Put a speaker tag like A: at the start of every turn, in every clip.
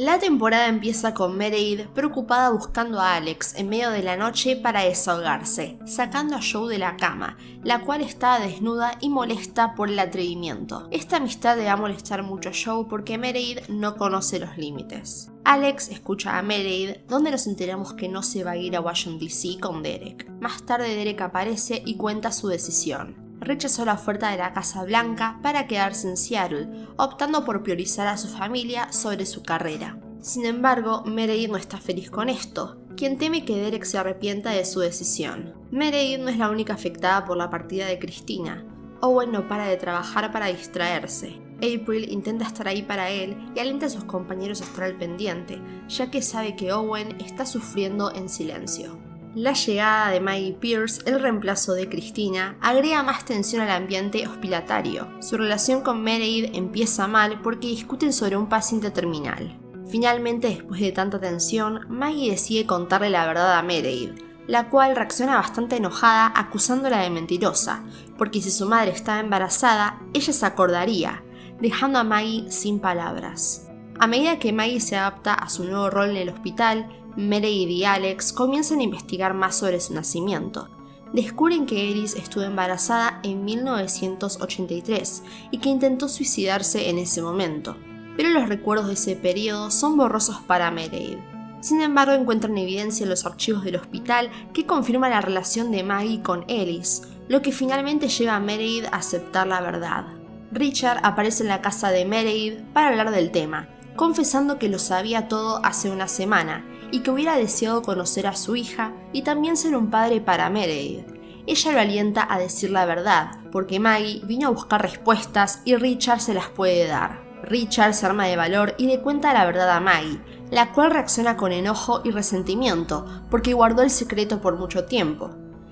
A: La temporada empieza con Meredith preocupada buscando a Alex en medio de la noche para desahogarse, sacando a Joe de la cama, la cual está desnuda y molesta por el atrevimiento. Esta amistad le va a molestar mucho a Joe porque Meredith no conoce los límites. Alex escucha a Meredith, donde nos enteramos que no se va a ir a Washington DC con Derek. Más tarde Derek aparece y cuenta su decisión. Rechazó la oferta de la Casa Blanca para quedarse en Seattle, optando por priorizar a su familia sobre su carrera. Sin embargo, Meredith no está feliz con esto, quien teme que Derek se arrepienta de su decisión. Meredith no es la única afectada por la partida de Christina. Owen no para de trabajar para distraerse. April intenta estar ahí para él y alienta a sus compañeros a estar al pendiente, ya que sabe que Owen está sufriendo en silencio. La llegada de Maggie Pierce, el reemplazo de Christina, agrega más tensión al ambiente hospitalario. Su relación con Meredith empieza mal porque discuten sobre un paciente terminal. Finalmente, después de tanta tensión, Maggie decide contarle la verdad a Meredith, la cual reacciona bastante enojada acusándola de mentirosa, porque si su madre estaba embarazada, ella se acordaría, dejando a Maggie sin palabras. A medida que Maggie se adapta a su nuevo rol en el hospital, Meredith y Alex comienzan a investigar más sobre su nacimiento. Descubren que Eris estuvo embarazada en 1983 y que intentó suicidarse en ese momento, pero los recuerdos de ese periodo son borrosos para Meredith. Sin embargo, encuentran evidencia en los archivos del hospital que confirma la relación de Maggie con Eris, lo que finalmente lleva a Meredith a aceptar la verdad. Richard aparece en la casa de Meredith para hablar del tema, confesando que lo sabía todo hace una semana y que hubiera deseado conocer a su hija y también ser un padre para Meredith. Ella lo alienta a decir la verdad, porque Maggie vino a buscar respuestas y Richard se las puede dar. Richard se arma de valor y le cuenta la verdad a Maggie, la cual reacciona con enojo y resentimiento porque guardó el secreto por mucho tiempo.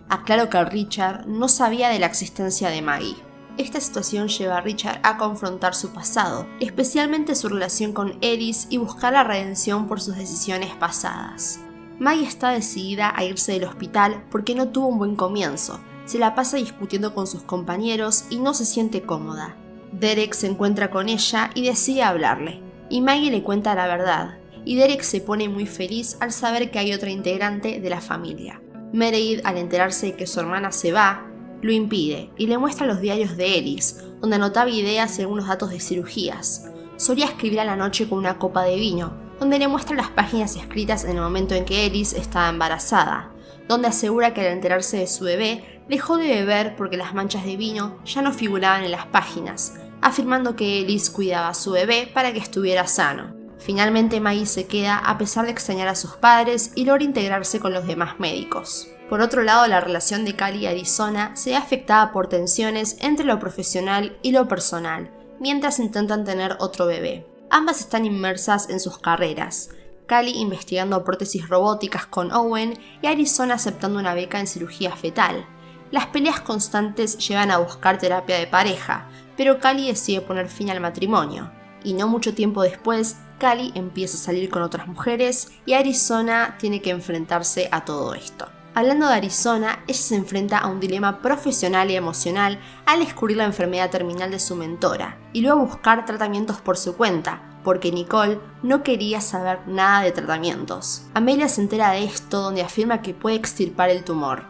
A: Aclaro que Richard no sabía de la existencia de Maggie. Esta situación lleva a Richard a confrontar su pasado, especialmente su relación con Eris y buscar la redención por sus decisiones pasadas. Maggie está decidida a irse del hospital porque no tuvo un buen comienzo, se la pasa discutiendo con sus compañeros y no se siente cómoda. Derek se encuentra con ella y decide hablarle, y Maggie le cuenta la verdad, y Derek se pone muy feliz al saber que hay otra integrante de la familia. Meredith, al enterarse de que su hermana se va, lo impide y le muestra los diarios de Eris, donde anotaba ideas y algunos datos de cirugías. Solía escribir a la noche con una copa de vino, donde le muestra las páginas escritas en el momento en que Eris estaba embarazada, donde asegura que al enterarse de su bebé, dejó de beber porque las manchas de vino ya no figuraban en las páginas, afirmando que Eris cuidaba a su bebé para que estuviera sano. Finalmente Maggie se queda a pesar de extrañar a sus padres y logra integrarse con los demás médicos. Por otro lado, la relación de Callie y Arizona se ve afectada por tensiones entre lo profesional y lo personal, mientras intentan tener otro bebé. Ambas están inmersas en sus carreras, Callie investigando prótesis robóticas con Owen y Arizona aceptando una beca en cirugía fetal. Las peleas constantes llevan a buscar terapia de pareja, pero Callie decide poner fin al matrimonio. Y no mucho tiempo después, Callie empieza a salir con otras mujeres y Arizona tiene que enfrentarse a todo esto. Hablando de Arizona, ella se enfrenta a un dilema profesional y emocional al descubrir la enfermedad terminal de su mentora y luego buscar tratamientos por su cuenta, porque Nicole no quería saber nada de tratamientos. Amelia se entera de esto, donde afirma que puede extirpar el tumor.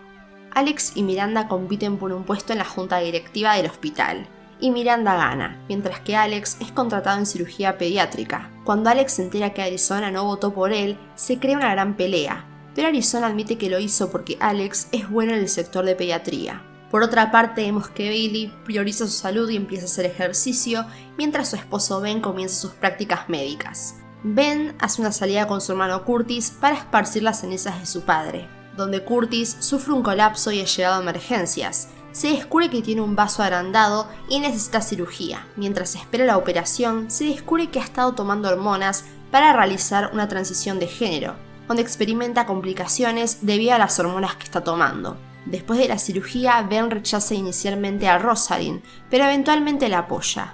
A: Alex y Miranda compiten por un puesto en la junta directiva del hospital, y Miranda gana, mientras que Alex es contratado en cirugía pediátrica. Cuando Alex se entera que Arizona no votó por él, se crea una gran pelea, pero Arizona admite que lo hizo porque Alex es bueno en el sector de pediatría. Por otra parte, vemos que Bailey prioriza su salud y empieza a hacer ejercicio, mientras su esposo Ben comienza sus prácticas médicas. Ben hace una salida con su hermano Curtis para esparcir las cenizas de su padre, donde Curtis sufre un colapso y es llevado a emergencias. Se descubre que tiene un vaso agrandado y necesita cirugía. Mientras espera la operación, se descubre que ha estado tomando hormonas para realizar una transición de género, donde experimenta complicaciones debido a las hormonas que está tomando. Después de la cirugía, Ben rechaza inicialmente a Rosalind, pero eventualmente la apoya.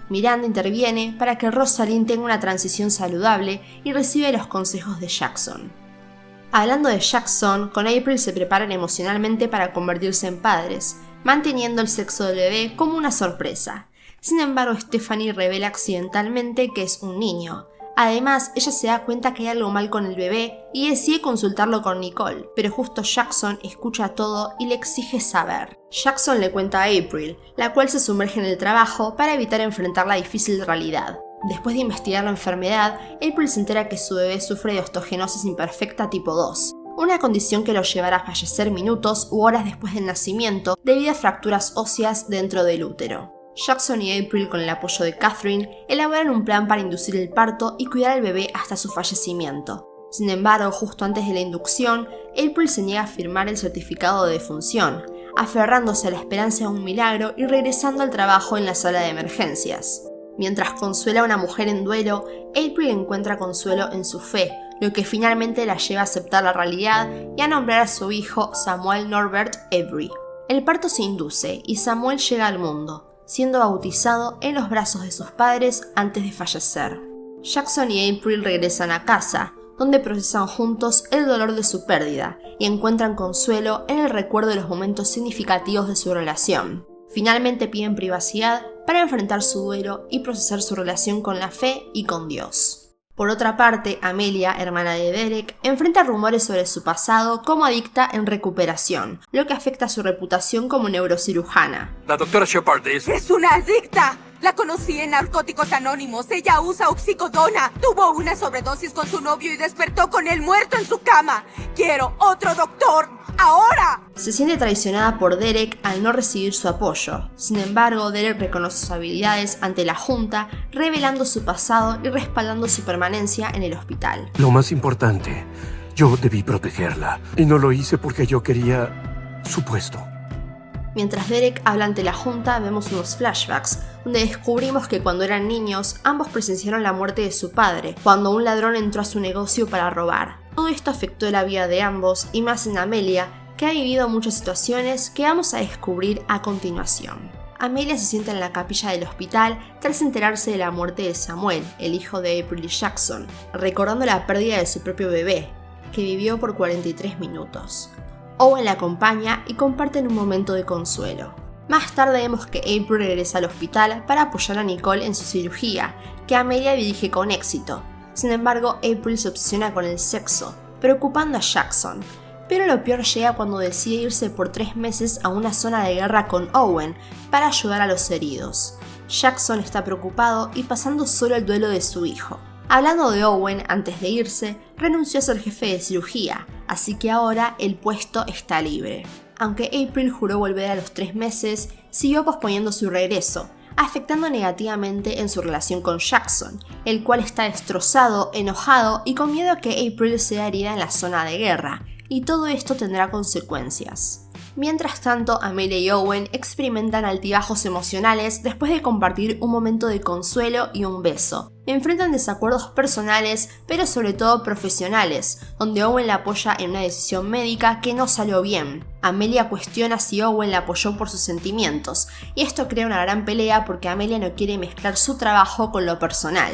A: Miranda interviene para que Rosalind tenga una transición saludable y recibe los consejos de Jackson. Hablando de Jackson, con April se preparan emocionalmente para convertirse en padres, manteniendo el sexo del bebé como una sorpresa. Sin embargo, Stephanie revela accidentalmente que es un niño, Además, ella se da cuenta que hay algo mal con el bebé y decide consultarlo con Nicole, pero justo Jackson escucha todo y le exige saber. Jackson le cuenta a April, la cual se sumerge en el trabajo para evitar enfrentar la difícil realidad. Después de investigar la enfermedad, April se entera que su bebé sufre de osteogenosis imperfecta tipo 2, una condición que lo llevará a fallecer minutos u horas después del nacimiento debido a fracturas óseas dentro del útero. Jackson y April, con el apoyo de Catherine, elaboran un plan para inducir el parto y cuidar al bebé hasta su fallecimiento. Sin embargo, justo antes de la inducción, April se niega a firmar el certificado de defunción, aferrándose a la esperanza de un milagro y regresando al trabajo en la sala de emergencias. Mientras consuela a una mujer en duelo, April encuentra consuelo en su fe, lo que finalmente la lleva a aceptar la realidad y a nombrar a su hijo Samuel Norbert Avery. El parto se induce y Samuel llega al mundo, siendo bautizado en los brazos de sus padres antes de fallecer. Jackson y April regresan a casa, donde procesan juntos el dolor de su pérdida y encuentran consuelo en el recuerdo de los momentos significativos de su relación. Finalmente piden privacidad para enfrentar su duelo y procesar su relación con la fe y con Dios. Por otra parte, Amelia, hermana de Derek, enfrenta rumores sobre su pasado como adicta en recuperación, lo que afecta a su reputación como neurocirujana.
B: La doctora Shepard
C: ¡Es una adicta! La conocí en Narcóticos Anónimos. Ella usa oxicodona. Tuvo una sobredosis con su novio y despertó con él muerto en su cama. ¡Quiero otro doctor! ¡Ahora!
A: Se siente traicionada por Derek al no recibir su apoyo. Sin embargo, Derek reconoce sus habilidades ante la Junta, revelando su pasado y respaldando su permanencia en el hospital.
B: Lo más importante, yo debí protegerla. Y no lo hice porque yo quería su puesto.
A: Mientras Derek habla ante la Junta, vemos unos flashbacks, donde descubrimos que cuando eran niños, ambos presenciaron la muerte de su padre, cuando un ladrón entró a su negocio para robar. Todo esto afectó la vida de ambos, y más en Amelia, que ha vivido muchas situaciones que vamos a descubrir a continuación. Amelia se sienta en la capilla del hospital tras enterarse de la muerte de Samuel, el hijo de April y Jackson, recordando la pérdida de su propio bebé, que vivió por 43 minutos. Owen la acompaña y comparten un momento de consuelo. Más tarde vemos que April regresa al hospital para apoyar a Nicole en su cirugía, que Amelia dirige con éxito. Sin embargo, April se obsesiona con el sexo, preocupando a Jackson. Pero lo peor llega cuando decide irse por 3 meses a una zona de guerra con Owen para ayudar a los heridos. Jackson está preocupado y pasando solo el duelo de su hijo. Hablando de Owen, antes de irse, renunció a ser jefe de cirugía, así que ahora el puesto está libre. Aunque April juró volver a los 3 meses, siguió posponiendo su regreso, afectando negativamente en su relación con Jackson, el cual está destrozado, enojado y con miedo a que April sea herida en la zona de guerra, y todo esto tendrá consecuencias. Mientras tanto, Amelia y Owen experimentan altibajos emocionales después de compartir un momento de consuelo y un beso. Enfrentan desacuerdos personales, pero sobre todo profesionales, donde Owen la apoya en una decisión médica que no salió bien. Amelia cuestiona si Owen la apoyó por sus sentimientos, y esto crea una gran pelea porque Amelia no quiere mezclar su trabajo con lo personal.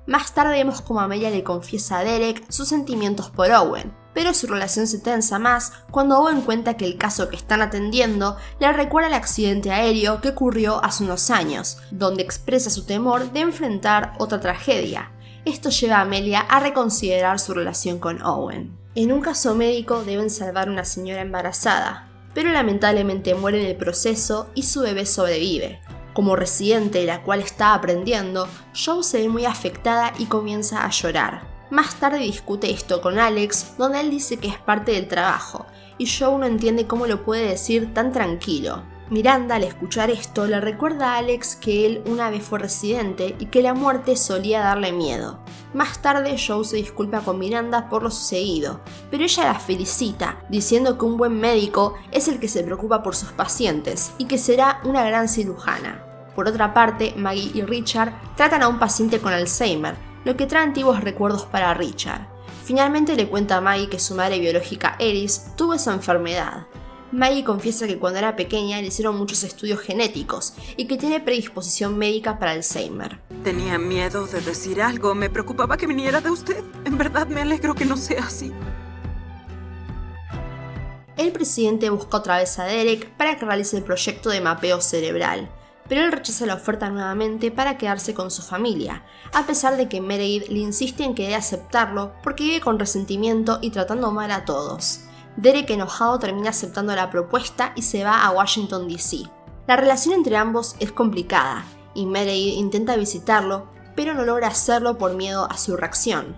A: Más tarde vemos cómo Amelia le confiesa a Derek sus sentimientos por Owen, pero su relación se tensa más cuando Owen cuenta que el caso que están atendiendo le recuerda el accidente aéreo que ocurrió hace unos años, donde expresa su temor de enfrentar otra tragedia. Esto lleva a Amelia a reconsiderar su relación con Owen. En un caso médico deben salvar a una señora embarazada, pero lamentablemente muere en el proceso y su bebé sobrevive. Como residente de la cual está aprendiendo, Joe se ve muy afectada y comienza a llorar. Más tarde discute esto con Alex, donde él dice que es parte del trabajo, y Joe no entiende cómo lo puede decir tan tranquilo. Miranda, al escuchar esto, le recuerda a Alex que él una vez fue residente y que la muerte solía darle miedo. Más tarde, Joe se disculpa con Miranda por lo sucedido, pero ella la felicita, diciendo que un buen médico es el que se preocupa por sus pacientes y que será una gran cirujana. Por otra parte, Maggie y Richard tratan a un paciente con Alzheimer, lo que trae antiguos recuerdos para Richard. Finalmente le cuenta a Maggie que su madre biológica Eris tuvo esa enfermedad. Maggie confiesa que cuando era pequeña le hicieron muchos estudios genéticos y que tiene predisposición médica para Alzheimer.
D: Tenía miedo de decir algo, me preocupaba que viniera de usted. En verdad me alegro que no sea así.
A: El presidente busca otra vez a Derek para que realice el proyecto de mapeo cerebral, pero él rechaza la oferta nuevamente para quedarse con su familia, a pesar de que Meredith le insiste en que debe aceptarlo porque vive con resentimiento y tratando mal a todos. Derek, enojado, termina aceptando la propuesta y se va a Washington DC. La relación entre ambos es complicada y Meredith intenta visitarlo, pero no logra hacerlo por miedo a su reacción.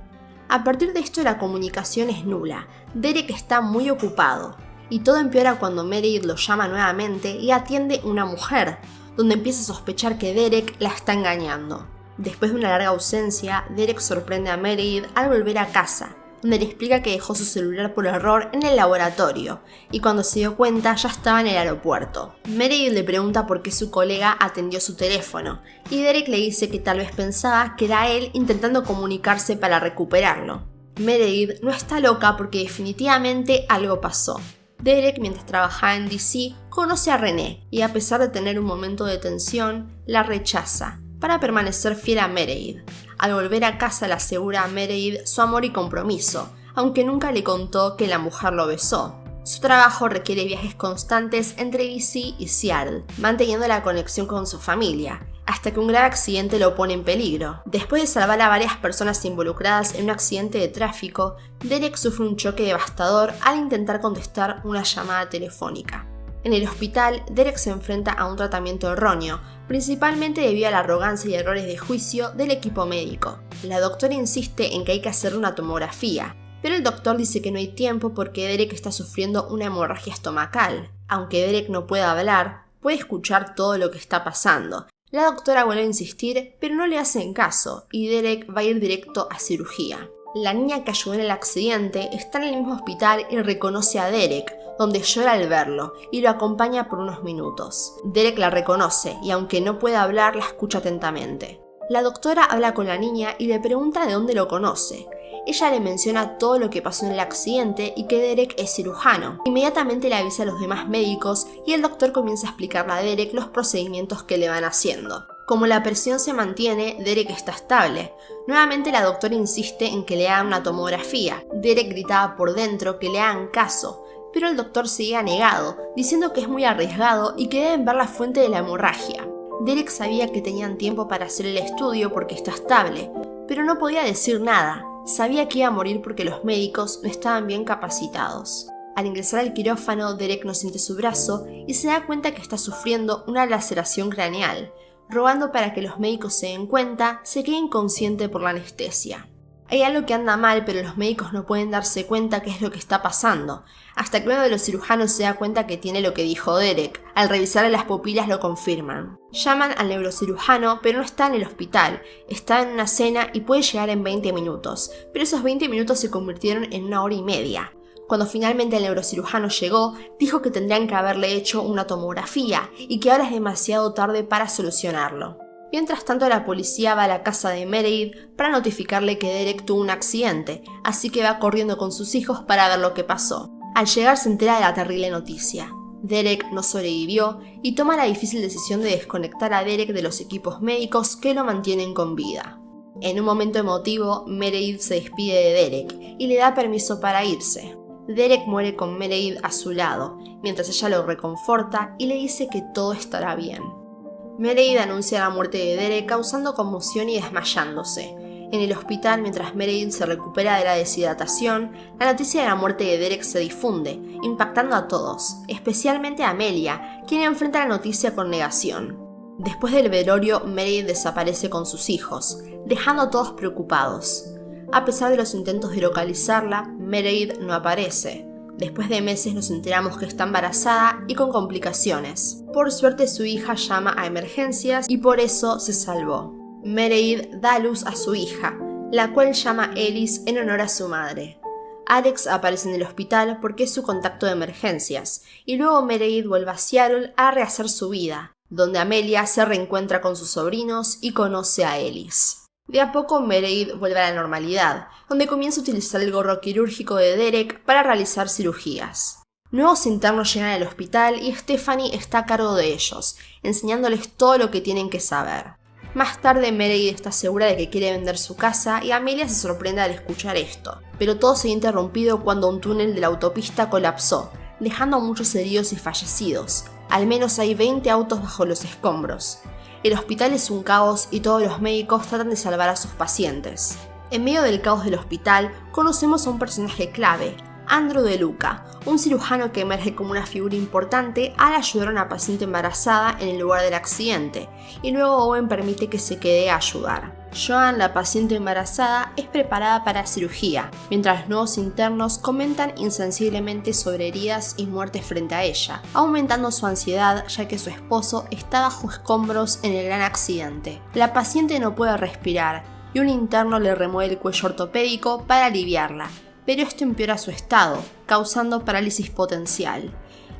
A: A partir de esto la comunicación es nula, Derek está muy ocupado y todo empeora cuando Meredith lo llama nuevamente y atiende una mujer, donde empieza a sospechar que Derek la está engañando. Después de una larga ausencia, Derek sorprende a Meredith al volver a casa, donde le explica que dejó su celular por error en el laboratorio, y cuando se dio cuenta ya estaba en el aeropuerto. Meredith le pregunta por qué su colega atendió su teléfono, y Derek le dice que tal vez pensaba que era él intentando comunicarse para recuperarlo. Meredith no está loca porque definitivamente algo pasó. Derek, mientras trabajaba en DC, conoce a Renee, y a pesar de tener un momento de tensión, la rechaza, para permanecer fiel a Meredith. Al volver a casa le asegura a Meredith su amor y compromiso, aunque nunca le contó que la mujer lo besó. Su trabajo requiere viajes constantes entre DC y Seattle, manteniendo la conexión con su familia, hasta que un grave accidente lo pone en peligro. Después de salvar a varias personas involucradas en un accidente de tráfico, Derek sufre un choque devastador al intentar contestar una llamada telefónica. En el hospital, Derek se enfrenta a un tratamiento erróneo, principalmente debido a la arrogancia y errores de juicio del equipo médico. La doctora insiste en que hay que hacer una tomografía, pero el doctor dice que no hay tiempo porque Derek está sufriendo una hemorragia estomacal. Aunque Derek no puede hablar, puede escuchar todo lo que está pasando. La doctora vuelve a insistir, pero no le hacen caso, y Derek va a ir directo a cirugía. La niña que ayudó en el accidente está en el mismo hospital y reconoce a Derek, donde llora al verlo, y lo acompaña por unos minutos. Derek la reconoce, y aunque no puede hablar, la escucha atentamente. La doctora habla con la niña y le pregunta de dónde lo conoce. Ella le menciona todo lo que pasó en el accidente y que Derek es cirujano. Inmediatamente le avisa a los demás médicos y el doctor comienza a explicarle a Derek los procedimientos que le van haciendo. Como la presión se mantiene, Derek está estable. Nuevamente la doctora insiste en que le hagan una tomografía. Derek gritaba por dentro que le hagan caso, pero el doctor seguía negado, diciendo que es muy arriesgado y que deben ver la fuente de la hemorragia. Derek sabía que tenían tiempo para hacer el estudio porque está estable, pero no podía decir nada. Sabía que iba a morir porque los médicos no estaban bien capacitados. Al ingresar al quirófano, Derek no siente su brazo y se da cuenta que está sufriendo una laceración craneal. Rogando para que los médicos se den cuenta, se queda inconsciente por la anestesia. Hay algo que anda mal, pero los médicos no pueden darse cuenta qué es lo que está pasando, hasta que uno de los cirujanos se da cuenta que tiene lo que dijo Derek. Al revisarle las pupilas lo confirman. Llaman al neurocirujano, pero no está en el hospital, está en una cena y puede llegar en 20 minutos, pero esos 20 minutos se convirtieron en 1 hora y media. Cuando finalmente el neurocirujano llegó, dijo que tendrían que haberle hecho una tomografía y que ahora es demasiado tarde para solucionarlo. Mientras tanto, la policía va a la casa de Meredith para notificarle que Derek tuvo un accidente, así que va corriendo con sus hijos para ver lo que pasó. Al llegar se entera de la terrible noticia. Derek no sobrevivió y toma la difícil decisión de desconectar a Derek de los equipos médicos que lo mantienen con vida. En un momento emotivo, Meredith se despide de Derek y le da permiso para irse. Derek muere con Meredith a su lado, mientras ella lo reconforta y le dice que todo estará bien. Meredith anuncia la muerte de Derek causando conmoción y desmayándose. En el hospital, mientras Meredith se recupera de la deshidratación, la noticia de la muerte de Derek se difunde, impactando a todos, especialmente a Amelia, quien enfrenta la noticia con negación. Después del velorio, Meredith desaparece con sus hijos, dejando a todos preocupados. A pesar de los intentos de localizarla, Meredith no aparece. Después de meses nos enteramos que está embarazada y con complicaciones. Por suerte su hija llama a emergencias y por eso se salvó. Meredith da a luz a su hija, la cual llama Ellis en honor a su madre. Alex aparece en el hospital porque es su contacto de emergencias, y luego Meredith vuelve a Seattle a rehacer su vida, donde Amelia se reencuentra con sus sobrinos y conoce a Ellis. De a poco Meredith vuelve a la normalidad, donde comienza a utilizar el gorro quirúrgico de Derek para realizar cirugías. Nuevos internos llegan al hospital y Stephanie está a cargo de ellos, enseñándoles todo lo que tienen que saber. Más tarde Meredith está segura de que quiere vender su casa y Amelia se sorprende al escuchar esto, pero todo se ha interrumpido cuando un túnel de la autopista colapsó, dejando a muchos heridos y fallecidos. Al menos hay 20 autos bajo los escombros. El hospital es un caos y todos los médicos tratan de salvar a sus pacientes. En medio del caos del hospital, conocemos a un personaje clave, Andrew De Luca, un cirujano que emerge como una figura importante al ayudar a una paciente embarazada en el lugar del accidente, y luego Owen permite que se quede a ayudar. Joan, la paciente embarazada, es preparada para cirugía, mientras los nuevos internos comentan insensiblemente sobre heridas y muertes frente a ella, aumentando su ansiedad ya que su esposo está bajo escombros en el gran accidente. La paciente no puede respirar y un interno le remueve el cuello ortopédico para aliviarla, pero esto empeora su estado, causando parálisis potencial.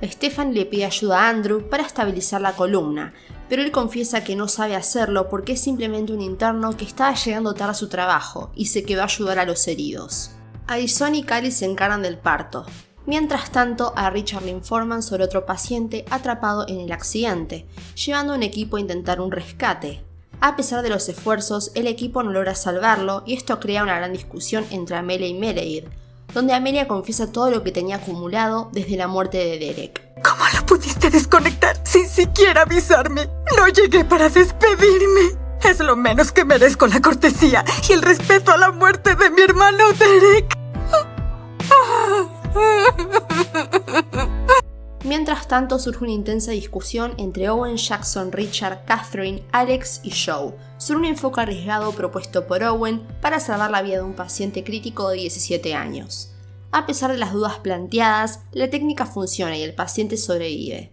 A: Stefan le pide ayuda a Andrew para estabilizar la columna, pero él confiesa que no sabe hacerlo porque es simplemente un interno que estaba llegando tarde a su trabajo y se quedó a ayudar a los heridos. Addison y Callie se encargan del parto. Mientras tanto, a Richard le informan sobre otro paciente atrapado en el accidente, llevando a un equipo a intentar un rescate. A pesar de los esfuerzos, el equipo no logra salvarlo y esto crea una gran discusión entre Amelia y Meredith, donde Amelia confiesa todo lo que tenía acumulado desde la muerte de Derek.
D: ¿Cómo lo pudiste desconectar sin siquiera avisarme? No llegué para despedirme. Es lo menos que merezco la cortesía y el respeto a la muerte de mi hermano Derek.
A: Mientras tanto, surge una intensa discusión entre Owen, Jackson, Richard, Catherine, Alex y Joe sobre un enfoque arriesgado propuesto por Owen para salvar la vida de un paciente crítico de 17 años. A pesar de las dudas planteadas, la técnica funciona y el paciente sobrevive.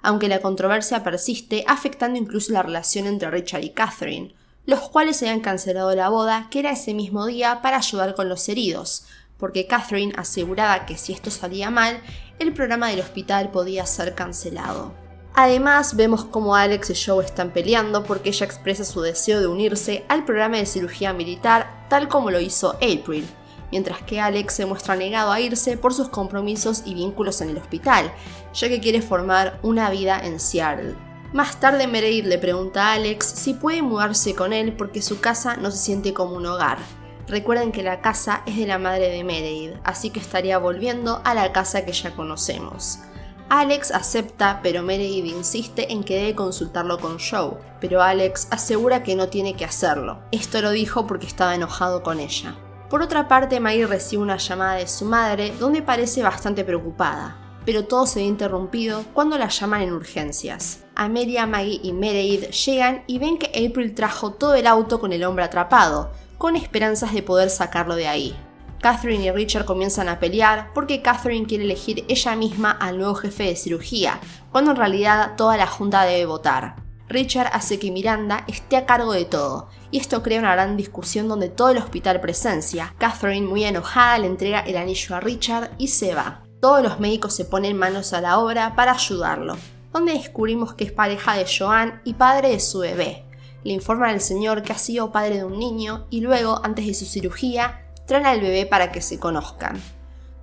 A: Aunque la controversia persiste, afectando incluso la relación entre Richard y Catherine, los cuales habían cancelado la boda que era ese mismo día para ayudar con los heridos, porque Catherine aseguraba que si esto salía mal, el programa del hospital podía ser cancelado. Además, vemos cómo Alex y Joe están peleando porque ella expresa su deseo de unirse al programa de cirugía militar tal como lo hizo April, mientras que Alex se muestra negado a irse por sus compromisos y vínculos en el hospital, ya que quiere formar una vida en Seattle. Más tarde Meredith le pregunta a Alex si puede mudarse con él porque su casa no se siente como un hogar. Recuerden que la casa es de la madre de Meredith, así que estaría volviendo a la casa que ya conocemos. Alex acepta, pero Meredith insiste en que debe consultarlo con Joe, pero Alex asegura que no tiene que hacerlo. Esto lo dijo porque estaba enojado con ella. Por otra parte, Maggie recibe una llamada de su madre donde parece bastante preocupada, pero todo se ve interrumpido cuando la llaman en urgencias. Amelia, Maggie y Meredith llegan y ven que April trajo todo el auto con el hombre atrapado, con esperanzas de poder sacarlo de ahí. Catherine y Richard comienzan a pelear porque Catherine quiere elegir ella misma al nuevo jefe de cirugía, cuando en realidad toda la junta debe votar. Richard hace que Miranda esté a cargo de todo, y esto crea una gran discusión donde todo el hospital presencia. Catherine, muy enojada, le entrega el anillo a Richard y se va. Todos los médicos se ponen manos a la obra para ayudarlo, donde descubrimos que es pareja de Joan y padre de su bebé. Le informan al señor que ha sido padre de un niño y luego, antes de su cirugía, traen al bebé para que se conozcan.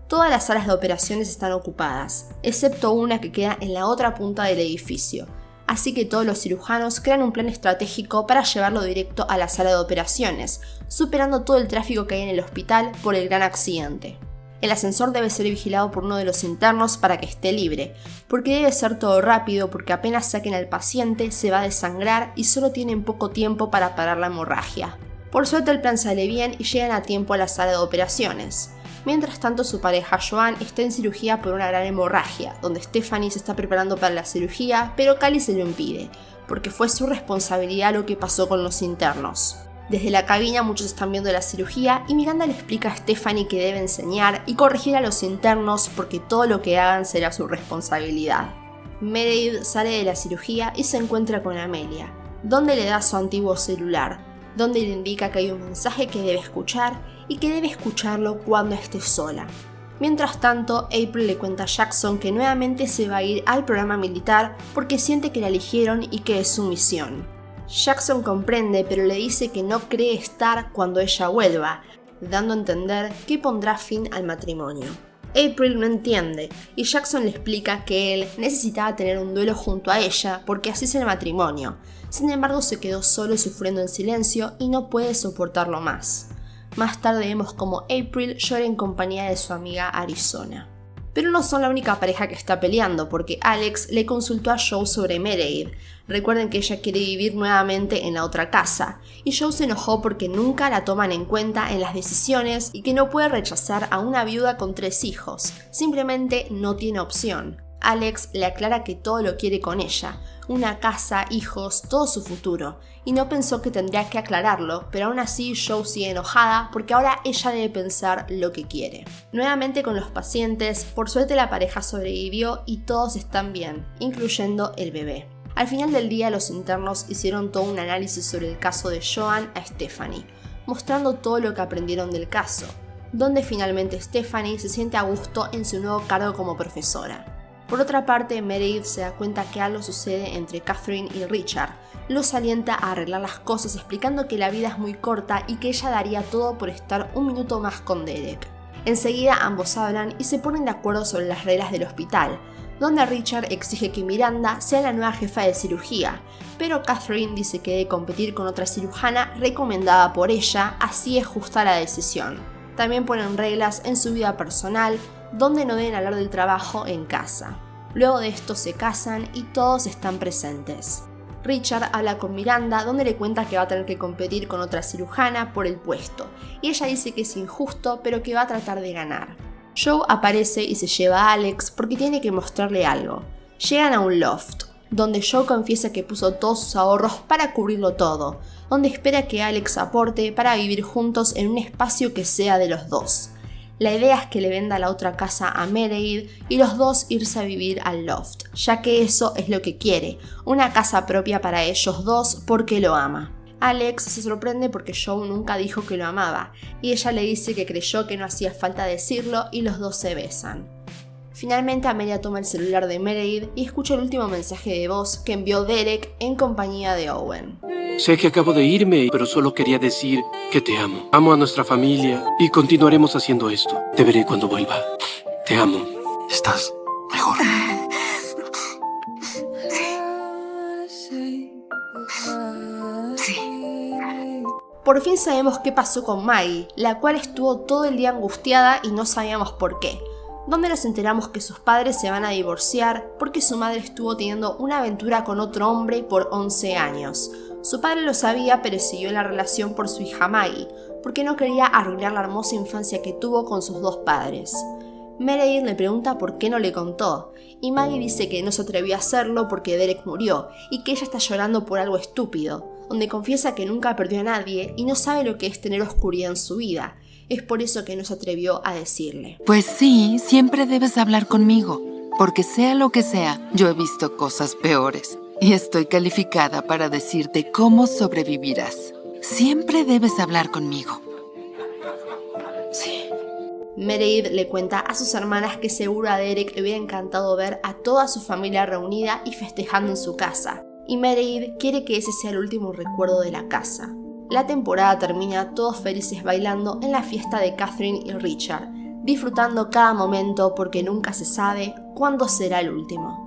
A: Todas las salas de operaciones están ocupadas, excepto una que queda en la otra punta del edificio, así que todos los cirujanos crean un plan estratégico para llevarlo directo a la sala de operaciones, superando todo el tráfico que hay en el hospital por el gran accidente. El ascensor debe ser vigilado por uno de los internos para que esté libre, porque debe ser todo rápido porque apenas saquen al paciente se va a desangrar y solo tienen poco tiempo para parar la hemorragia. Por suerte el plan sale bien y llegan a tiempo a la sala de operaciones. Mientras tanto su pareja Joan está en cirugía por una gran hemorragia, donde Stephanie se está preparando para la cirugía, pero Callie se lo impide, porque fue su responsabilidad lo que pasó con los internos. Desde la cabina muchos están viendo la cirugía y Miranda le explica a Stephanie que debe enseñar y corregir a los internos porque todo lo que hagan será su responsabilidad. Meredith sale de la cirugía y se encuentra con Amelia, donde le da su antiguo celular, donde le indica que hay un mensaje que debe escuchar y que debe escucharlo cuando esté sola. Mientras tanto, April le cuenta a Jackson que nuevamente se va a ir al programa militar porque siente que la eligieron y que es su misión. Jackson comprende, pero le dice que no cree estar cuando ella vuelva, dando a entender que pondrá fin al matrimonio. April no entiende, y Jackson le explica que él necesitaba tener un duelo junto a ella porque así es el matrimonio. Sin embargo, se quedó solo sufriendo en silencio y no puede soportarlo más. Más tarde vemos como April llora en compañía de su amiga Arizona. Pero no son la única pareja que está peleando, porque Alex le consultó a Joe sobre Meredith. Recuerden que ella quiere vivir nuevamente en la otra casa, y Joe se enojó porque nunca la toman en cuenta en las decisiones y que no puede rechazar a una viuda con 3 hijos, simplemente no tiene opción. Alex le aclara que todo lo quiere con ella, una casa, hijos, todo su futuro, y no pensó que tendría que aclararlo, pero aún así Joe sigue enojada porque ahora ella debe pensar lo que quiere. Nuevamente con los pacientes, por suerte la pareja sobrevivió y todos están bien, incluyendo el bebé. Al final del día los internos hicieron todo un análisis sobre el caso de Joan a Stephanie, mostrando todo lo que aprendieron del caso, donde finalmente Stephanie se siente a gusto en su nuevo cargo como profesora. Por otra parte, Meredith se da cuenta que algo sucede entre Catherine y Richard. Los alienta a arreglar las cosas explicando que la vida es muy corta y que ella daría todo por estar un minuto más con Derek. Enseguida ambos hablan y se ponen de acuerdo sobre las reglas del hospital, donde Richard exige que Miranda sea la nueva jefa de cirugía, pero Catherine dice que debe competir con otra cirujana recomendada por ella, así es justa la decisión. También ponen reglas en su vida personal, donde no deben hablar del trabajo en casa. Luego de esto se casan y todos están presentes. Richard habla con Miranda, donde le cuenta que va a tener que competir con otra cirujana por el puesto, y ella dice que es injusto, pero que va a tratar de ganar. Joe aparece y se lleva a Alex porque tiene que mostrarle algo. Llegan a un loft, donde Joe confiesa que puso todos sus ahorros para cubrirlo todo, donde espera que Alex aporte para vivir juntos en un espacio que sea de los dos. La idea es que le venda la otra casa a Meredith y los dos irse a vivir al loft, ya que eso es lo que quiere, una casa propia para ellos dos porque lo ama. Alex se sorprende porque Joe nunca dijo que lo amaba, y ella le dice que creyó que no hacía falta decirlo y los dos se besan. Finalmente Amelia toma el celular de Meredith y escucha el último mensaje de voz que envió Derek en compañía de Owen.
B: Sé que acabo de irme, pero solo quería decir que te amo. Amo a nuestra familia y continuaremos haciendo esto. Te veré cuando vuelva. Te amo. ¿Estás mejor?
D: Sí.
A: Por fin sabemos qué pasó con Maggie, la cual estuvo todo el día angustiada y no sabíamos por qué. Donde nos enteramos que sus padres se van a divorciar porque su madre estuvo teniendo una aventura con otro hombre por 11 años. Su padre lo sabía, pero siguió la relación por su hija Maggie, porque no quería arruinar la hermosa infancia que tuvo con sus dos padres. Meredith le pregunta por qué no le contó, y Maggie dice que no se atrevió a hacerlo porque Derek murió, y que ella está llorando por algo estúpido, donde confiesa que nunca perdió a nadie y no sabe lo que es tener oscuridad en su vida. Es por eso que no se atrevió a decirle.
E: Pues sí, siempre debes hablar conmigo, porque sea lo que sea, yo he visto cosas peores. Y estoy calificada para decirte cómo sobrevivirás. Siempre debes hablar conmigo. Sí.
A: Meredith le cuenta a sus hermanas que seguro a Derek le hubiera encantado ver a toda su familia reunida y festejando en su casa. Y Meredith quiere que ese sea el último recuerdo de la casa. La temporada termina todos felices bailando en la fiesta de Catherine y Richard, disfrutando cada momento porque nunca se sabe cuándo será el último.